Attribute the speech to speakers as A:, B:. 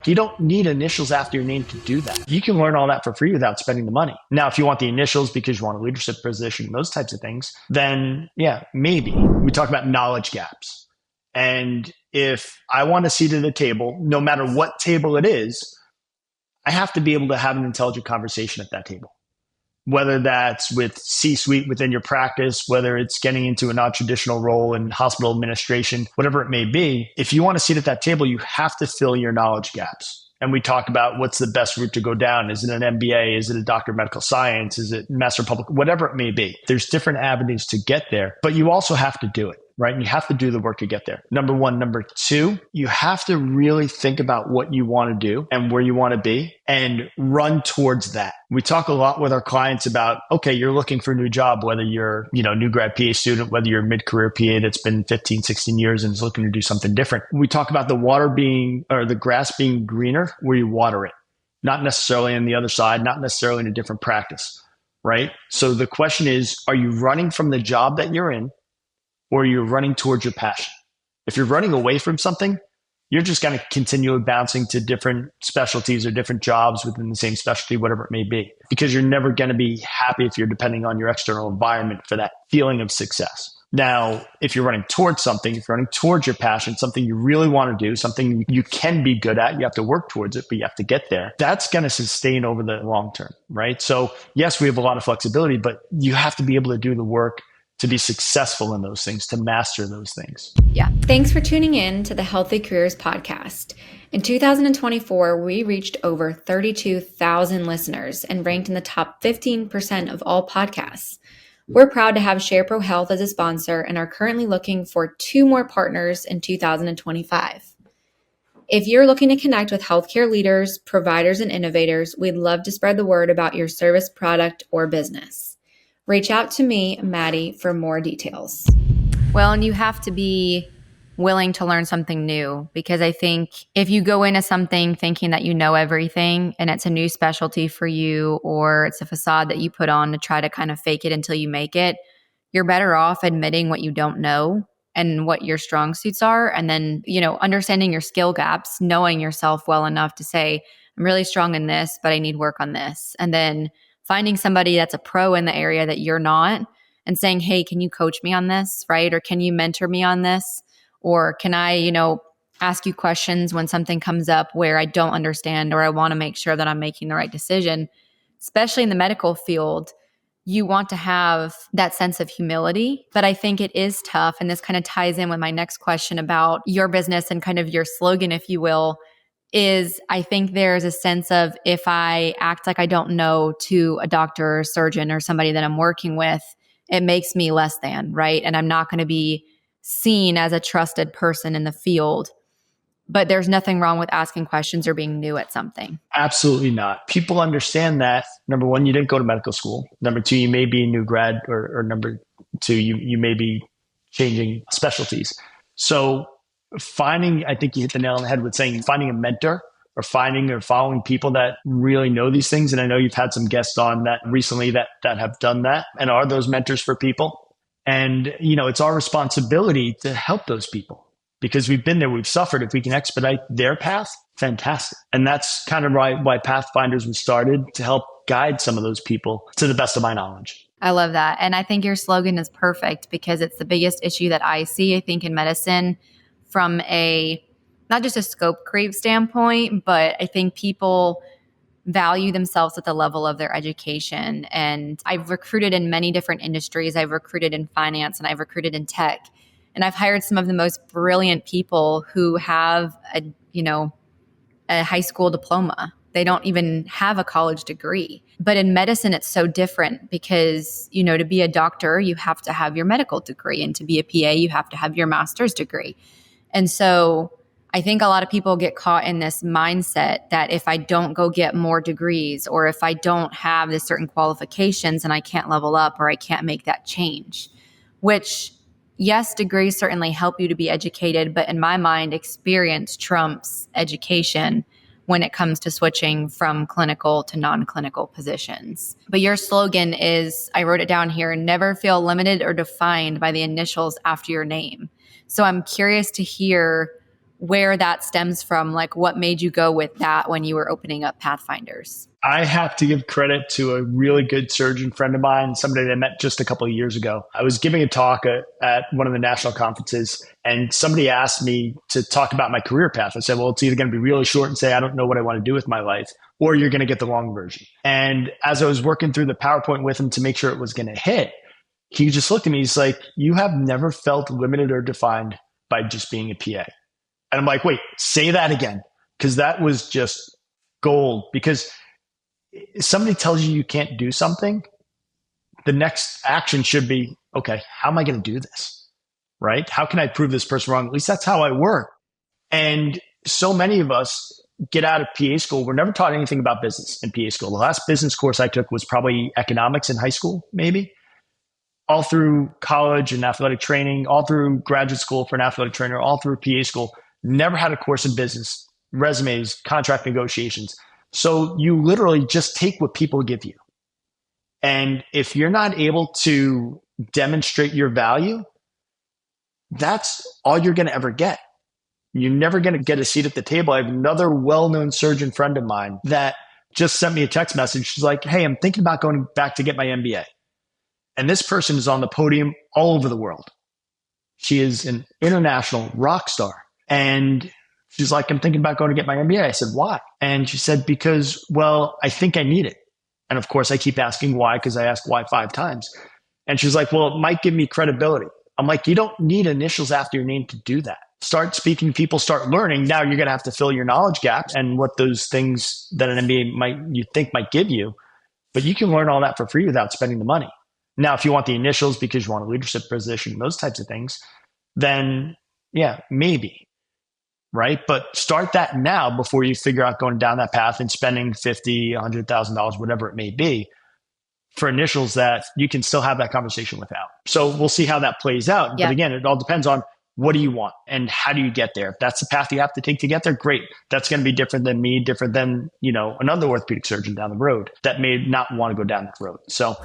A: You don't need initials after your name to do that. You can learn all that for free without spending the money. Now, if you want the initials because you want a leadership position, those types of things, then yeah, maybe. We talk about knowledge gaps. And if I want a seat at the table, no matter what table it is, I have to be able to have an intelligent conversation at that table. Whether that's with C-suite within your practice, whether it's getting into a non-traditional role in hospital administration, whatever it may be, if you want to sit at that table, you have to fill your knowledge gaps. And we talk about what's the best route to go down. Is it an MBA? Is it a doctor of medical science? Is it master of public? Whatever it may be. There's different avenues to get there, but you also have to do it. Right? And you have to do the work to get there. Number one. Number two, you have to really think about what you want to do and where you want to be and run towards that. We talk a lot with our clients about, okay, you're looking for a new job, whether you're, new grad PA student, whether you're a mid-career PA that's been 15, 16 years and is looking to do something different. We talk about the grass being greener where you water it, not necessarily on the other side, not necessarily in a different practice, right? So the question is, are you running from the job that you're in, or you're running towards your passion? If you're running away from something, you're just going to continue bouncing to different specialties or different jobs within the same specialty, whatever it may be, because you're never going to be happy if you're depending on your external environment for that feeling of success. Now, if you're running towards something, if you're running towards your passion, something you really want to do, something you can be good at, you have to work towards it, but you have to get there. That's going to sustain over the long term, right? So yes, we have a lot of flexibility, but you have to be able to do the work to be successful in those things, to master those things.
B: Yeah. Thanks for tuning in to the Healthy Careers podcast. In 2024, we reached over 32,000 listeners and ranked in the top 15% of all podcasts. We're proud to have SharePro Health as a sponsor and are currently looking for 2 more partners in 2025. If you're looking to connect with healthcare leaders, providers, and innovators, we'd love to spread the word about your service, product, or business. Reach out to me, Maddie, for more details.
C: Well, and you have to be willing to learn something new, because I think if you go into something thinking that you know everything and it's a new specialty for you, or it's a facade that you put on to try to kind of fake it until you make it, you're better off admitting what you don't know and what your strong suits are. And then, understanding your skill gaps, knowing yourself well enough to say, I'm really strong in this, but I need work on this. And then finding somebody that's a pro in the area that you're not and saying, hey, can you coach me on this, right? Or can you mentor me on this? Or can I, ask you questions when something comes up where I don't understand, or I want to make sure that I'm making the right decision. Especially in the medical field, you want to have that sense of humility, but I think it is tough. And this kind of ties in with my next question about your business and kind of your slogan, if you will, is I think there's a sense of, if I act like I don't know to a doctor or surgeon or somebody that I'm working with, it makes me less than, right? And I'm not going to be seen as a trusted person in the field. But there's nothing wrong with asking questions or being new at something.
A: Absolutely not. People understand that. Number one, you didn't go to medical school. Number two, you may be a new grad, or number two, you may be changing specialties. So I think you hit the nail on the head with saying finding a mentor, or finding or following people that really know these things. And I know you've had some guests on that recently that have done that and are those mentors for people. And, it's our responsibility to help those people, because we've been there, we've suffered. If we can expedite their path, fantastic. And that's kind of why Pathfinders was started, to help guide some of those people to the best of my knowledge.
C: I love that. And I think your slogan is perfect, because it's the biggest issue that I see, I think, in medicine, from not just a scope creep standpoint, but I think people value themselves at the level of their education. And I've recruited in many different industries. I've recruited in finance and I've recruited in tech. And I've hired some of the most brilliant people who have a high school diploma. They don't even have a college degree. But in medicine, it's so different, because, to be a doctor, you have to have your medical degree. And to be a PA, you have to have your master's degree. And so I think a lot of people get caught in this mindset that if I don't go get more degrees, or if I don't have this certain qualifications, and I can't level up, or I can't make that change, which, yes, degrees certainly help you to be educated, but in my mind, experience trumps education when it comes to switching from clinical to non-clinical positions. But your slogan is, I wrote it down here, never feel limited or defined by the initials after your name. So I'm curious to hear where that stems from, like what made you go with that when you were opening up Pathfinders?
A: I have to give credit to a really good surgeon friend of mine, somebody that I met just a couple of years ago. I was giving a talk at one of the national conferences, and somebody asked me to talk about my career path. I said, well, it's either going to be really short and say, I don't know what I want to do with my life, or you're going to get the long version. And as I was working through the PowerPoint with him to make sure it was going to hit, he just looked at me. He's like, you have never felt limited or defined by just being a PA. And I'm like, wait, say that again. Because that was just gold. Because if somebody tells you you can't do something, the next action should be, okay, how am I going to do this? Right? How can I prove this person wrong? At least that's how I work. And so many of us get out of PA school. We're never taught anything about business in PA school. The last business course I took was probably economics in high school, maybe. All through college and athletic training, all through graduate school for an athletic trainer, all through PA school, never had a course in business, resumes, contract negotiations. So you literally just take what people give you. And if you're not able to demonstrate your value, that's all you're going to ever get. You're never going to get a seat at the table. I have another well-known surgeon friend of mine that just sent me a text message. She's like, hey, I'm thinking about going back to get my MBA. And this person is on the podium all over the world. She is an international rock star. And she's like, I'm thinking about going to get my MBA. I said, why? And she said, because, well, I think I need it. And of course, I keep asking why, because I asked why 5 times. And she's like, well, it might give me credibility. I'm like, you don't need initials after your name to do that. Start speaking, people start learning. Now you're going to have to fill your knowledge gaps and what those things that an MBA you think might give you. But you can learn all that for free without spending the money. Now, if you want the initials because you want a leadership position, those types of things, then yeah, maybe. Right? But start that now before you figure out going down that path and spending $50,000, $100,000, whatever it may be, for initials that you can still have that conversation without. So we'll see how that plays out.
C: Yeah.
A: But again, it all depends on what do you want and how do you get there. If that's the path you have to take to get there, great. That's going to be different than me, different than, another orthopedic surgeon down the road that may not want to go down that road. So